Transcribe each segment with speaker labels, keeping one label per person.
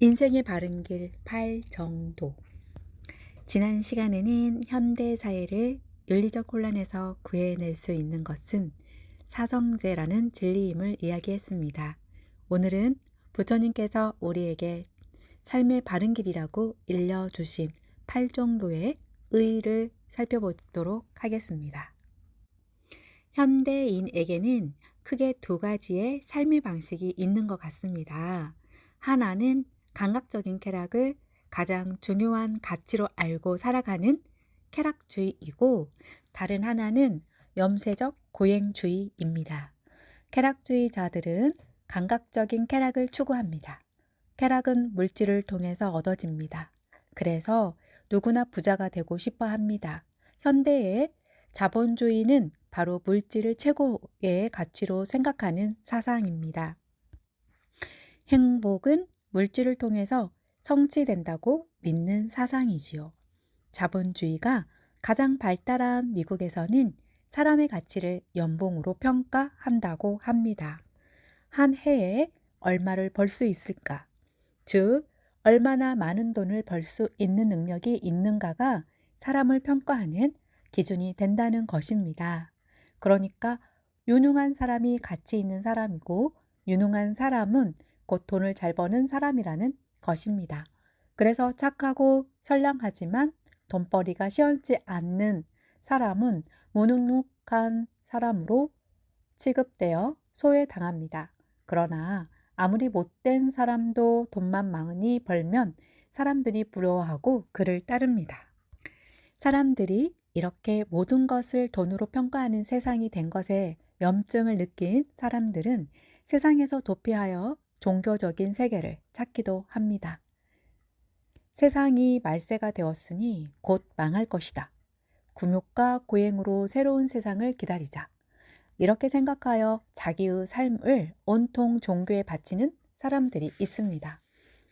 Speaker 1: 인생의 바른 길 팔정도. 지난 시간에는 현대 사회를 윤리적 혼란에서 구해낼 수 있는 것은 사성제라는 진리임을 이야기했습니다. 오늘은 부처님께서 우리에게 삶의 바른 길이라고 일러주신 팔정도의 의의를 살펴보도록 하겠습니다. 현대인에게는 크게 두 가지의 삶의 방식이 있는 것 같습니다. 하나는 감각적인 쾌락을 가장 중요한 가치로 알고 살아가는 쾌락주의이고, 다른 하나는 염세적 고행주의입니다. 쾌락주의자들은 감각적인 쾌락을 추구합니다. 쾌락은 물질을 통해서 얻어집니다. 그래서 누구나 부자가 되고 싶어 합니다. 현대의 자본주의는 바로 물질을 최고의 가치로 생각하는 사상입니다. 행복은 물질을 통해서 성취된다고 믿는 사상이지요. 자본주의가 가장 발달한 미국에서는 사람의 가치를 연봉으로 평가한다고 합니다. 한 해에 얼마를 벌 수 있을까? 즉, 얼마나 많은 돈을 벌 수 있는 능력이 있는가가 사람을 평가하는 기준이 된다는 것입니다. 그러니까 유능한 사람이 가치 있는 사람이고, 유능한 사람은 곧 돈을 잘 버는 사람이라는 것입니다. 그래서 착하고 선량하지만 돈벌이가 시원치 않는 사람은 무능력한 사람으로 취급되어 소외당합니다. 그러나 아무리 못된 사람도 돈만 많이 벌면 사람들이 부러워하고 그를 따릅니다. 사람들이 이렇게 모든 것을 돈으로 평가하는 세상이 된 것에 염증을 느낀 사람들은 세상에서 도피하여 종교적인 세계를 찾기도 합니다. 세상이 말세가 되었으니 곧 망할 것이다. 굴욕과 고행으로 새로운 세상을 기다리자. 이렇게 생각하여 자기의 삶을 온통 종교에 바치는 사람들이 있습니다.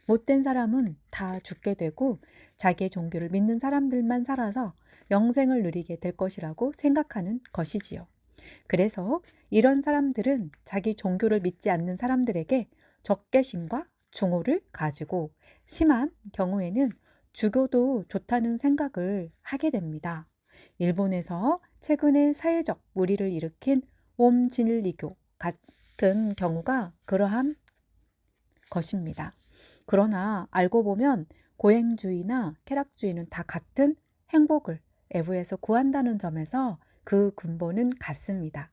Speaker 1: 못된 사람은 다 죽게 되고 자기의 종교를 믿는 사람들만 살아서 영생을 누리게 될 것이라고 생각하는 것이지요. 그래서 이런 사람들은 자기 종교를 믿지 않는 사람들에게 적개심과 중호를 가지고 심한 경우에는 죽어도 좋다는 생각을 하게 됩니다. 일본에서 최근에 사회적 물의를 일으킨 옴진리교 같은 경우가 그러한 것입니다. 그러나 알고 보면 고행주의나 쾌락주의는 다 같은 행복을 애부에서 구한다는 점에서 그 근본은 같습니다.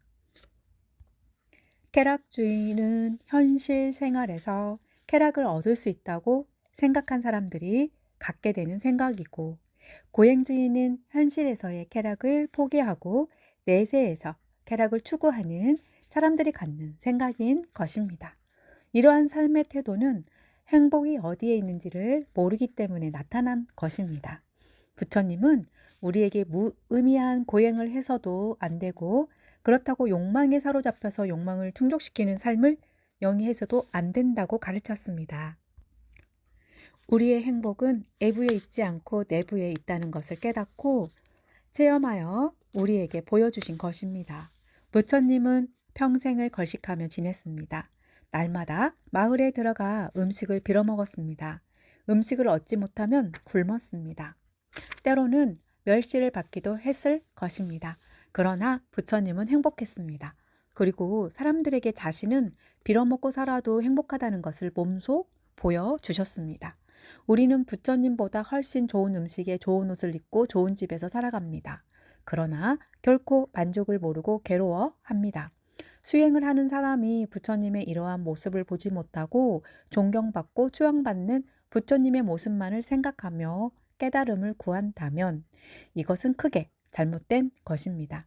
Speaker 1: 쾌락주의는 현실 생활에서 쾌락을 얻을 수 있다고 생각한 사람들이 갖게 되는 생각이고, 고행주의는 현실에서의 쾌락을 포기하고 내세에서 쾌락을 추구하는 사람들이 갖는 생각인 것입니다. 이러한 삶의 태도는 행복이 어디에 있는지를 모르기 때문에 나타난 것입니다. 부처님은 우리에게 무의미한 고행을 해서도 안 되고, 그렇다고 욕망에 사로잡혀서 욕망을 충족시키는 삶을 영위해서도 안 된다고 가르쳤습니다. 우리의 행복은 외부에 있지 않고 내부에 있다는 것을 깨닫고 체험하여 우리에게 보여주신 것입니다. 부처님은 평생을 걸식하며 지냈습니다. 날마다 마을에 들어가 음식을 빌어먹었습니다. 음식을 얻지 못하면 굶었습니다. 때로는 멸시를 받기도 했을 것입니다. 그러나 부처님은 행복했습니다. 그리고 사람들에게 자신은 빌어먹고 살아도 행복하다는 것을 몸소 보여주셨습니다. 우리는 부처님보다 훨씬 좋은 음식에 좋은 옷을 입고 좋은 집에서 살아갑니다. 그러나 결코 만족을 모르고 괴로워합니다. 수행을 하는 사람이 부처님의 이러한 모습을 보지 못하고 존경받고 추앙받는 부처님의 모습만을 생각하며 깨달음을 구한다면 이것은 크게 잘못된 것입니다.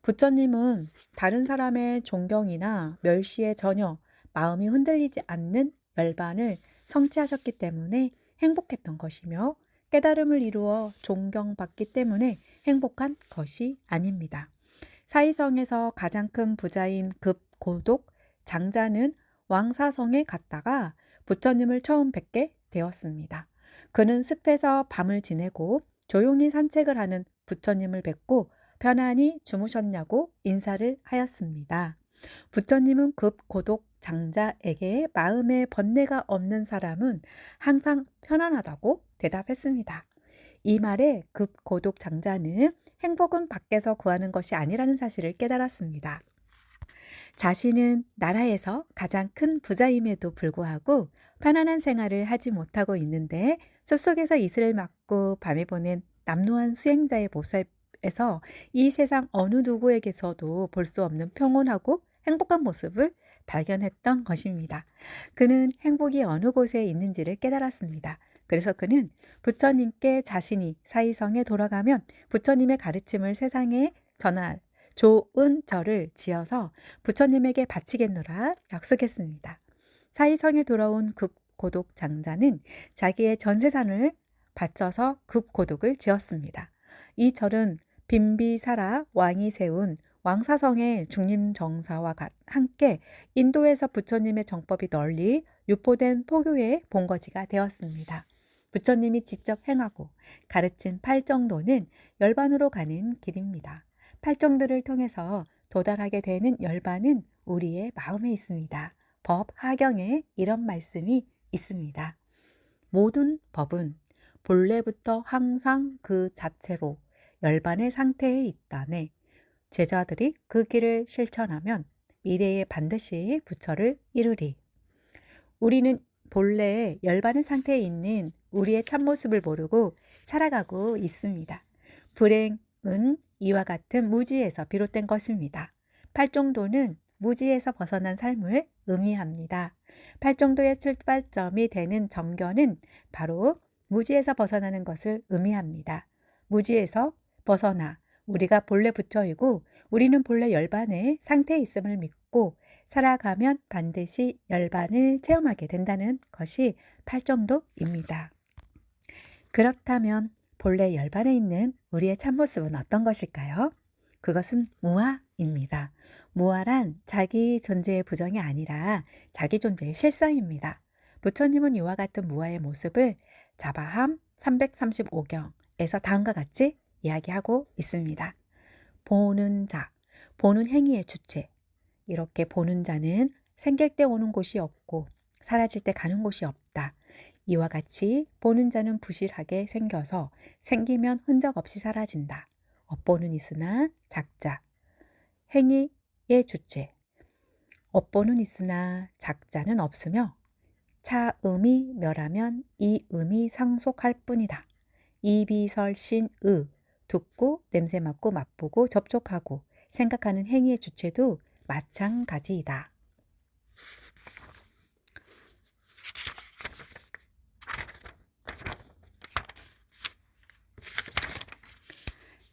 Speaker 1: 부처님은 다른 사람의 존경이나 멸시에 전혀 마음이 흔들리지 않는 열반을 성취하셨기 때문에 행복했던 것이며, 깨달음을 이루어 존경받기 때문에 행복한 것이 아닙니다. 사이성에서 가장 큰 부자인 급고독 장자는 왕사성에 갔다가 부처님을 처음 뵙게 되었습니다. 그는 숲에서 밤을 지내고 조용히 산책을 하는 부처님을 뵙고 편안히 주무셨냐고 인사를 하였습니다. 부처님은 급고독 장자에게 마음에 번뇌가 없는 사람은 항상 편안하다고 대답했습니다. 이 말에 급고독 장자는 행복은 밖에서 구하는 것이 아니라는 사실을 깨달았습니다. 자신은 나라에서 가장 큰 부자임에도 불구하고 편안한 생활을 하지 못하고 있는데 숲속에서 이슬을 맞고 밤에 보는 남루한 수행자의 모습에서 이 세상 어느 누구에게서도 볼 수 없는 평온하고 행복한 모습을 발견했던 것입니다. 그는 행복이 어느 곳에 있는지를 깨달았습니다. 그래서 그는 부처님께 자신이 사이성에 돌아가면 부처님의 가르침을 세상에 전할 좋은 절을 지어서 부처님에게 바치겠노라 약속했습니다. 사이성에 돌아온 급고독 장자는 자기의 전 재산을 바쳐서 급고독을 지었습니다. 이 절은 빈비사라 왕이 세운 왕사성의 중림정사와 함께 인도에서 부처님의 정법이 널리 유포된 포교의 본거지가 되었습니다. 부처님이 직접 행하고 가르친 팔정도는 열반으로 가는 길입니다. 팔정도를 통해서 도달하게 되는 열반은 우리의 마음에 있습니다. 법 하경에 이런 말씀이 있습니다. 모든 법은 본래부터 항상 그 자체로 열반의 상태에 있다네. 제자들이 그 길을 실천하면 미래에 반드시 부처를 이루리. 우리는 본래 열반의 상태에 있는 우리의 참모습을 모르고 살아가고 있습니다. 불행은 이와 같은 무지에서 비롯된 것입니다. 팔정도는 무지에서 벗어난 삶을 의미합니다. 팔정도의 출발점이 되는 정견은 바로 무지에서 벗어나는 것을 의미합니다. 무지에서 벗어나 우리가 본래 부처이고 우리는 본래 열반의 상태에 있음을 믿고 살아가면 반드시 열반을 체험하게 된다는 것이 팔정도입니다. 그렇다면 본래 열반에 있는 우리의 참모습은 어떤 것일까요? 그것은 무아입니다. 무아란 자기 존재의 부정이 아니라 자기 존재의 실상입니다. 부처님은 이와 같은 무아의 모습을 자바함 335경에서 다음과 같이 이야기하고 있습니다. 보는 자, 보는 행위의 주체. 이렇게 보는 자는 생길 때 오는 곳이 없고 사라질 때 가는 곳이 없다. 이와 같이 보는 자는 부실하게 생겨서 생기면 흔적 없이 사라진다. 업보는 있으나 작자, 행위의 주체. 업보는 있으나 작자는 없으며 차음이 멸하면 이음이 상속할 뿐이다. 이비설신의 듣고 냄새 맡고 맛보고 접촉하고 생각하는 행위의 주체도 마찬가지이다.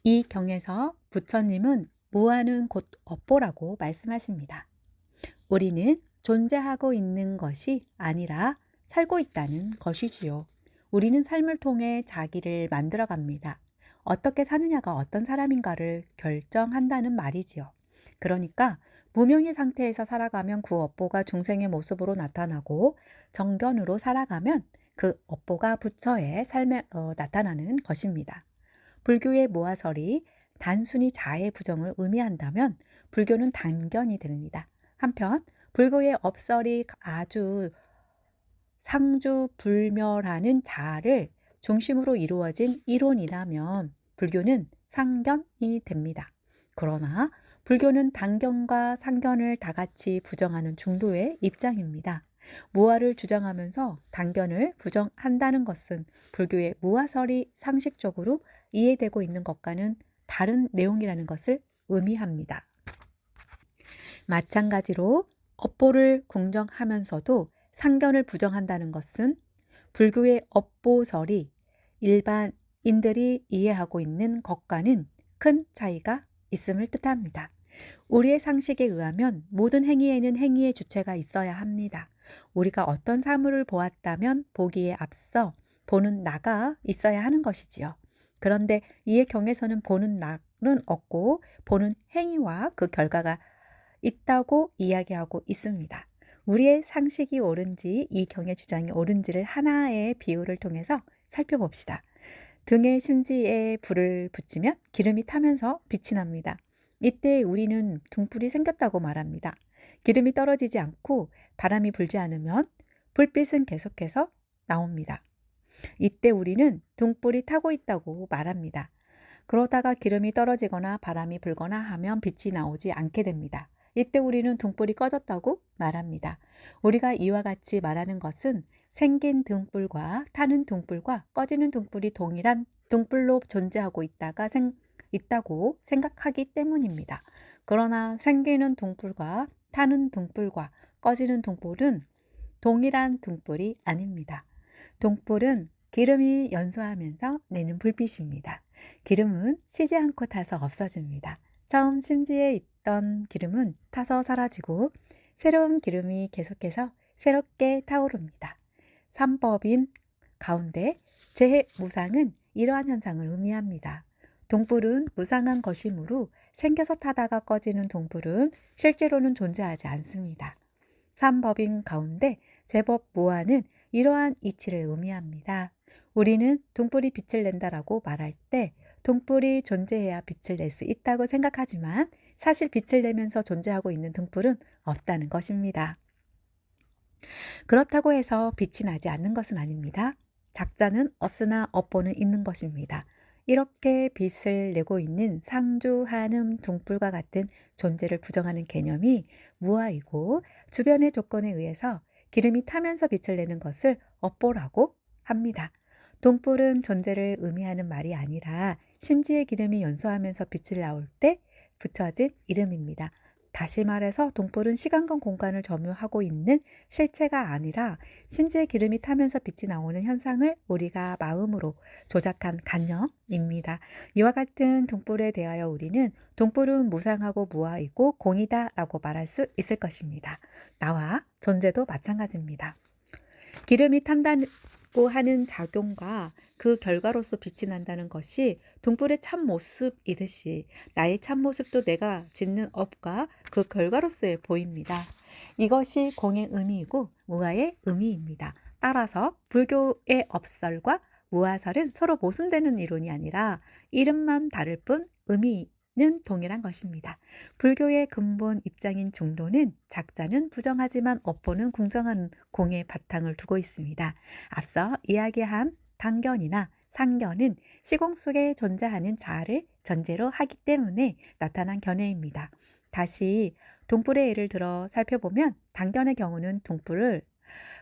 Speaker 1: 이 경에서 부처님은 무아는 곧 업보라고 말씀하십니다. 우리는 존재하고 있는 것이 아니라 살고 있다는 것이지요. 우리는 삶을 통해 자기를 만들어갑니다. 어떻게 사느냐가 어떤 사람인가를 결정한다는 말이지요. 그러니까 무명의 상태에서 살아가면 그 업보가 중생의 모습으로 나타나고 정견으로 살아가면 그 업보가 부처의 삶에 나타나는 것입니다. 불교의 모아설이 단순히 자의 부정을 의미한다면 불교는 단견이 됩니다. 한편 불교의 업설이 아주 상주불멸하는 자아를 중심으로 이루어진 이론이라면 불교는 상견이 됩니다. 그러나 불교는 단견과 상견을 다 같이 부정하는 중도의 입장입니다. 무아를 주장하면서 단견을 부정한다는 것은 불교의 무아설이 상식적으로 이해되고 있는 것과는 다른 내용이라는 것을 의미합니다. 마찬가지로 업보를 궁정하면서도 상견을 부정한다는 것은 불교의 업보설이 일반인들이 이해하고 있는 것과는 큰 차이가 있음을 뜻합니다. 우리의 상식에 의하면 모든 행위에는 행위의 주체가 있어야 합니다. 우리가 어떤 사물을 보았다면 보기에 앞서 보는 나가 있어야 하는 것이지요. 그런데 이의 경에서는 보는 나는 없고 보는 행위와 그 결과가 있다고 이야기하고 있습니다. 우리의 상식이 옳은지 이 경의 주장이 옳은지를 하나의 비유를 통해서 살펴봅시다. 등의 심지에 불을 붙이면 기름이 타면서 빛이 납니다. 이때 우리는 등불이 생겼다고 말합니다. 기름이 떨어지지 않고 바람이 불지 않으면 불빛은 계속해서 나옵니다. 이때 우리는 등불이 타고 있다고 말합니다. 그러다가 기름이 떨어지거나 바람이 불거나 하면 빛이 나오지 않게 됩니다. 이때 우리는 등불이 꺼졌다고 말합니다. 우리가 이와 같이 말하는 것은 생긴 등불과 타는 등불과 꺼지는 등불이 동일한 등불로 존재하고 있다고 생각하기 때문입니다. 그러나 생기는 등불과 타는 등불과 꺼지는 등불은 동일한 등불이 아닙니다. 등불은 기름이 연소하면서 내는 불빛입니다. 기름은 쉬지 않고 타서 없어집니다. 처음 심지에 있던 기름은 타서 사라지고 새로운 기름이 계속해서 새롭게 타오릅니다. 삼법인 가운데 재무상은 이러한 현상을 의미합니다. 등불은 무상한 것이므로 생겨서 타다가 꺼지는 등불은 실제로는 존재하지 않습니다. 삼법인 가운데 제법 무한은 이러한 이치를 의미합니다. 우리는 등불이 빛을 낸다라고 말할 때 등불이 존재해야 빛을 낼 수 있다고 생각하지만 사실 빛을 내면서 존재하고 있는 등불은 없다는 것입니다. 그렇다고 해서 빛이 나지 않는 것은 아닙니다. 작자는 없으나 업보는 있는 것입니다. 이렇게 빛을 내고 있는 상주, 한음, 등불과 같은 존재를 부정하는 개념이 무아이고 주변의 조건에 의해서 기름이 타면서 빛을 내는 것을 업보라고 합니다. 등불은 존재를 의미하는 말이 아니라 심지의 기름이 연소하면서 빛을 나올 때 붙여진 이름입니다. 다시 말해서 등불은 시간과 공간을 점유하고 있는 실체가 아니라 심지의 기름이 타면서 빛이 나오는 현상을 우리가 마음으로 조작한 관념입니다. 이와 같은 등불에 대하여 우리는 등불은 무상하고 무아이고 공이다 라고 말할 수 있을 것입니다. 나와 존재도 마찬가지입니다. 기름이 탄다고 하는 작용과 그 결과로서 빛이 난다는 것이 등불의 참모습이듯이 나의 참모습도 내가 짓는 업과 그 결과로서의 보입니다. 이것이 공의 의미이고 무아의 의미입니다. 따라서 불교의 업설과 무아설은 서로 모순되는 이론이 아니라 이름만 다를 뿐 의미는 동일한 것입니다. 불교의 근본 입장인 중도는 작자는 부정하지만 업보는 궁정한 공의 바탕을 두고 있습니다. 앞서 이야기한 당견이나 상견은 시공 속에 존재하는 자아를 전제로 하기 때문에 나타난 견해입니다. 다시 등불의 예를 들어 살펴보면 당견의 경우는 등불을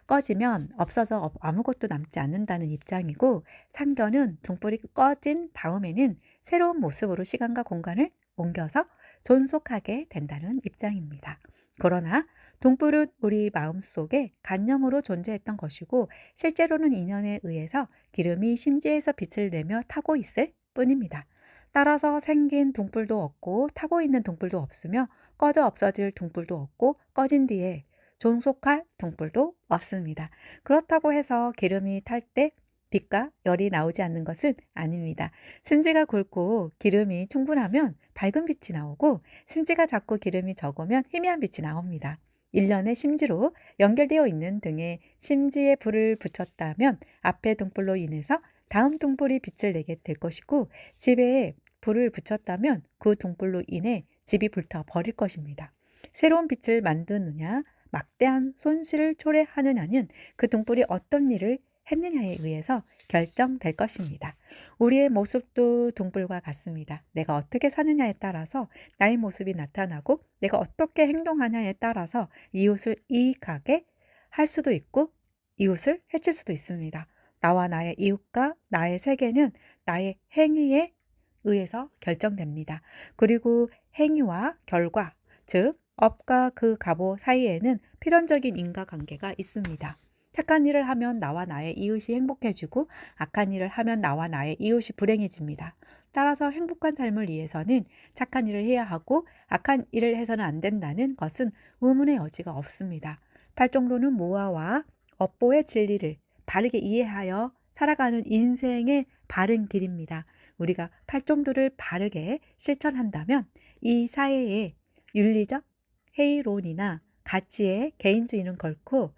Speaker 1: 꺼지면 없어져 아무것도 남지 않는다는 입장이고 상견은 등불이 꺼진 다음에는 새로운 모습으로 시간과 공간을 옮겨서 존속하게 된다는 입장입니다. 그러나 등불은 우리 마음속에 관념으로 존재했던 것이고 실제로는 인연에 의해서 기름이 심지에서 빛을 내며 타고 있을 뿐입니다. 따라서 생긴 등불도 없고 타고 있는 등불도 없으며 꺼져 없어질 등불도 없고 꺼진 뒤에 존속할 등불도 없습니다. 그렇다고 해서 기름이 탈 때 빛과 열이 나오지 않는 것은 아닙니다. 심지가 굵고 기름이 충분하면 밝은 빛이 나오고 심지가 작고 기름이 적으면 희미한 빛이 나옵니다. 일련의 심지로 연결되어 있는 등에 심지에 불을 붙였다면 앞의 등불로 인해서 다음 등불이 빛을 내게 될 것이고 집에 불을 붙였다면 그 등불로 인해 집이 불타 버릴 것입니다. 새로운 빛을 만드느냐 막대한 손실을 초래하느냐는 그 등불이 어떤 일을 했느냐에 의해서 결정될 것입니다. 우리의 모습도 등불과 같습니다. 내가 어떻게 사느냐에 따라서 나의 모습이 나타나고 내가 어떻게 행동하냐에 따라서 이웃을 이익하게 할 수도 있고 이웃을 해칠 수도 있습니다. 나와 나의 이웃과 나의 세계는 나의 행위에 의해서 결정됩니다. 그리고 행위와 결과, 즉 업과 그 갑오 사이에는 필연적인 인과관계가 있습니다. 착한 일을 하면 나와 나의 이웃이 행복해지고 악한 일을 하면 나와 나의 이웃이 불행해집니다. 따라서 행복한 삶을 위해서는 착한 일을 해야 하고 악한 일을 해서는 안 된다는 것은 의문의 여지가 없습니다. 팔정도는 무아와 업보의 진리를 바르게 이해하여 살아가는 인생의 바른 길입니다. 우리가 팔정도를 바르게 실천한다면 이 사회의 윤리적 회의론이나 가치의 개인주의는 결코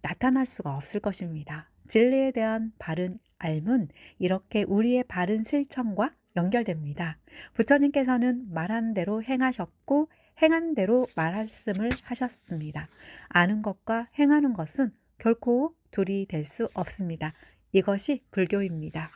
Speaker 1: 나타날 수가 없을 것입니다. 진리에 대한 바른 알문, 이렇게 우리의 바른 실천과 연결됩니다. 부처님께서는 말한 대로 행하셨고 행한 대로 말씀을 하셨습니다. 아는 것과 행하는 것은 결코 둘이 될 수 없습니다. 이것이 불교입니다.